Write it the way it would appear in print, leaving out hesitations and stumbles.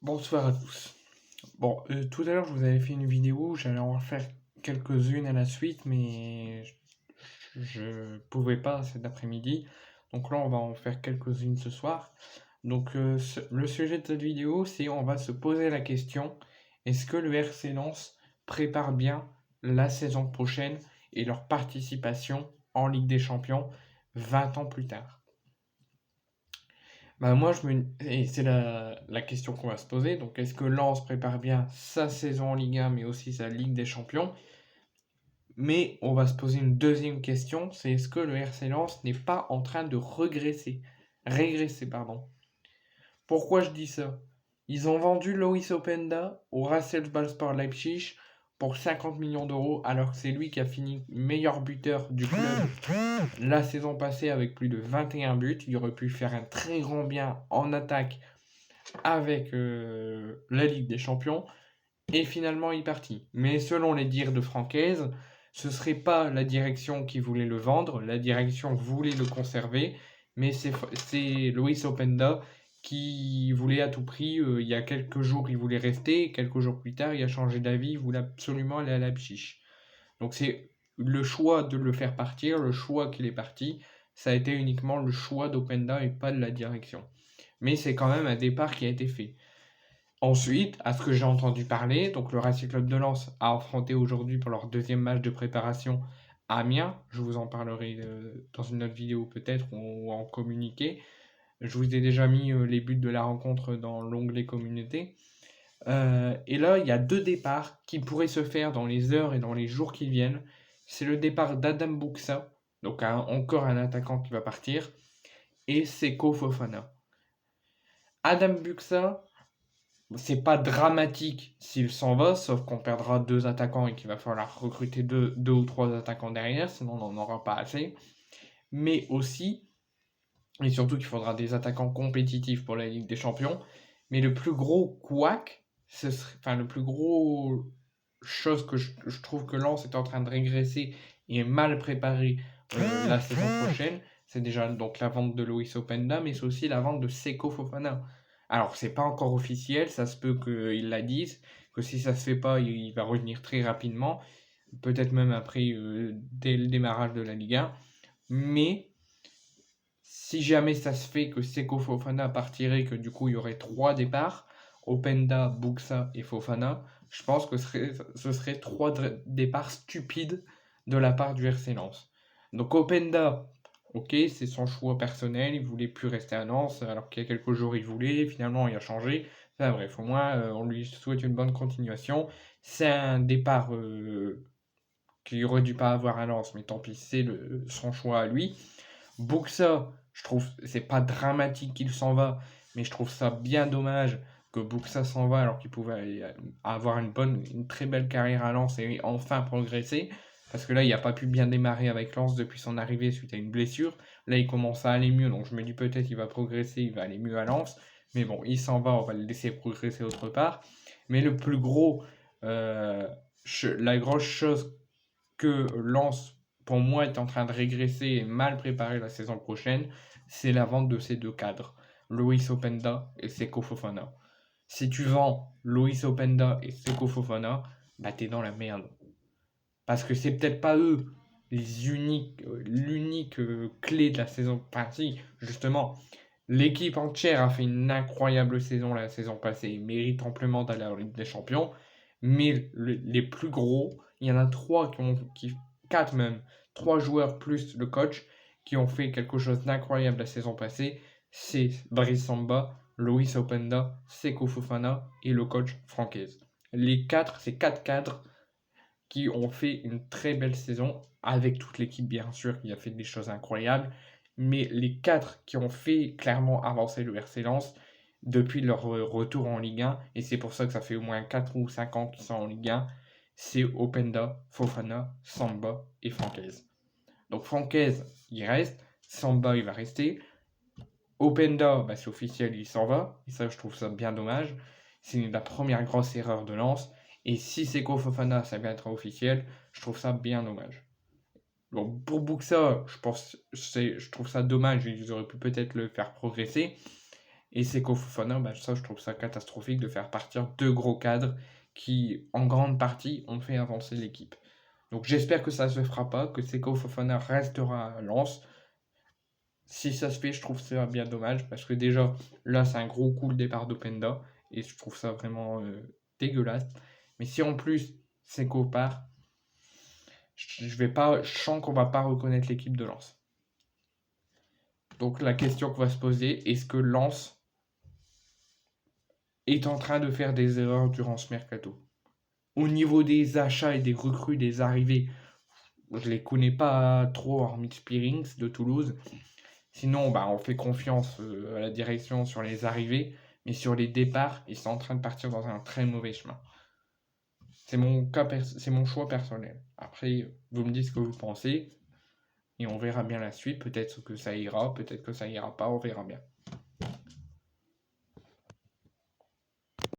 Bonsoir à tous. Bon, tout à l'heure, je vous avais fait une vidéo, j'allais en faire quelques-unes à la suite, mais je pouvais pas cet après-midi. Donc là, on va en faire quelques-unes ce soir. Donc, le sujet de cette vidéo, c'est on va se poser la question, est-ce que le RC Lens prépare bien la saison prochaine et leur participation en Ligue des Champions 20 ans plus tard? Bah moi, et c'est la question qu'on va se poser. Donc, est-ce que Lens prépare bien sa saison en Ligue 1, mais aussi sa Ligue des Champions? Mais on va se poser une deuxième question, c'est est-ce que le RC Lens n'est pas en train de régresser, pardon. Pourquoi je dis ça? Ils ont vendu Loïs Openda au Rasenballsport Leipzig pour 50 millions d'euros, alors que c'est lui qui a fini meilleur buteur du club la saison passée avec plus de 21 buts. Il aurait pu faire un très grand bien en attaque avec la Ligue des Champions. Et finalement, il est parti. Mais selon les dires de Francaise, ce ne serait pas la direction qui voulait le vendre, la direction voulait le conserver, mais c'est Luis Openda qui voulait à tout prix, il y a quelques jours, il voulait rester, et quelques jours plus tard, il a changé d'avis, il voulait absolument aller à Leipzig. Donc c'est le choix de le faire partir, le choix qu'il est parti, ça a été uniquement le choix d'Openda et pas de la direction. Mais c'est quand même un départ qui a été fait. Ensuite, à ce que j'ai entendu parler, donc le Racing Club de Lens a affronté aujourd'hui pour leur deuxième match de préparation Amiens. Je vous en parlerai dans une autre vidéo peut-être ou en communiqué. Je vous ai déjà mis les buts de la rencontre dans l'onglet communauté. Et là, il y a deux départs qui pourraient se faire dans les heures et dans les jours qui viennent. C'est le départ d'Adam Buxa, donc encore un attaquant qui va partir, et Seko Fofana. Adam Buxa, c'est pas dramatique s'il s'en va, sauf qu'on perdra deux attaquants et qu'il va falloir recruter deux ou trois attaquants derrière, sinon on n'en aura pas assez. Mais aussi, et surtout qu'il faudra des attaquants compétitifs pour la Ligue des Champions. Mais le plus gros couac, enfin le plus gros chose que je trouve que Lens est en train de régresser et est mal préparé la saison prochaine, c'est déjà donc la vente de Loïs Openda, mais c'est aussi la vente de Seko Fofana. Alors c'est pas encore officiel, ça se peut qu'ils la disent, que si ça se fait pas, il va revenir très rapidement, peut-être même après dès le démarrage de la Ligue 1. Mais si jamais ça se fait que Seko Fofana partirait, que du coup il y aurait trois départs, Openda, Buxa et Fofana, je pense que ce serait trois départs stupides de la part du RC Lens. Donc Openda, ok, c'est son choix personnel, il voulait plus rester à Lens, alors qu'il y a quelques jours il voulait, finalement il a changé. Enfin bref, au moins on lui souhaite une bonne continuation. C'est un départ qu'il aurait dû pas avoir à Lens, mais tant pis, c'est son choix à lui. Buxa, je trouve, c'est pas dramatique qu'il s'en va, mais je trouve ça bien dommage que Buxa s'en va alors qu'il pouvait avoir une très belle carrière à Lens et enfin progresser. Parce que là, il n'a pas pu bien démarrer avec Lens depuis son arrivée suite à une blessure. Là, il commence à aller mieux, donc je me dis peut-être qu'il va progresser, il va aller mieux à Lens. Mais bon, il s'en va, on va le laisser progresser autre part. Mais le plus gros, euh, la grosse chose que Lens, pour moi, est en train de régresser et mal préparer la saison prochaine, c'est la vente de ces deux cadres, Loïs Openda et Seko Fofana. Si tu vends Loïs Openda et Seko Fofana, bah t'es dans la merde. Parce que c'est peut-être pas eux l'unique clé de la saison. Enfin si, justement, l'équipe entière a fait une incroyable saison la saison passée, ils méritent amplement d'aller en Ligue des Champions. Mais les plus gros, il y en a trois quatre même, trois joueurs plus le coach qui ont fait quelque chose d'incroyable la saison passée. C'est Brice Samba, Loïs Openda, Seko Fofana et le coach Francaise. Les quatre, c'est quatre cadres qui ont fait une très belle saison, avec toute l'équipe bien sûr qui a fait des choses incroyables, mais les quatre qui ont fait clairement avancer le RC Lens depuis leur retour en Ligue 1, et c'est pour ça que ça fait au moins 4 ou 5 ans qu'ils sont en Ligue 1, c'est Openda, Fofana, Samba et Francaise. Donc Francaise, il reste, Samba, il va rester, Openda, bah, c'est officiel, il s'en va, et ça je trouve ça bien dommage, c'est la première grosse erreur de Lens, et si Seko Fofana, ça vient être officiel, je trouve ça bien dommage. Donc pour Buxa, je trouve ça dommage, ils auraient pu peut-être le faire progresser. Et Seko Fofana, ça je trouve ça catastrophique de faire partir deux gros cadres qui, en grande partie, ont fait avancer l'équipe. Donc j'espère que ça ne se fera pas, que Seko Fofana restera à Lens. Si ça se fait, je trouve ça bien dommage, parce que déjà, là, c'est un gros coup le départ d'Openda, et je trouve ça vraiment dégueulasse. Mais si en plus Seko part, je sens qu'on va pas reconnaître l'équipe de Lens. Donc la question qu'on va se poser, est-ce que Lens est en train de faire des erreurs durant ce mercato? Au niveau des achats et des recrues, des arrivées, je les connais pas trop, hormis Spearings de Toulouse. Sinon, on fait confiance à la direction sur les arrivées, mais sur les départs, ils sont en train de partir dans un très mauvais chemin. C'est mon choix personnel. Après, vous me dites ce que vous pensez, et on verra bien la suite. Peut-être que ça ira, peut-être que ça ira pas, on verra bien.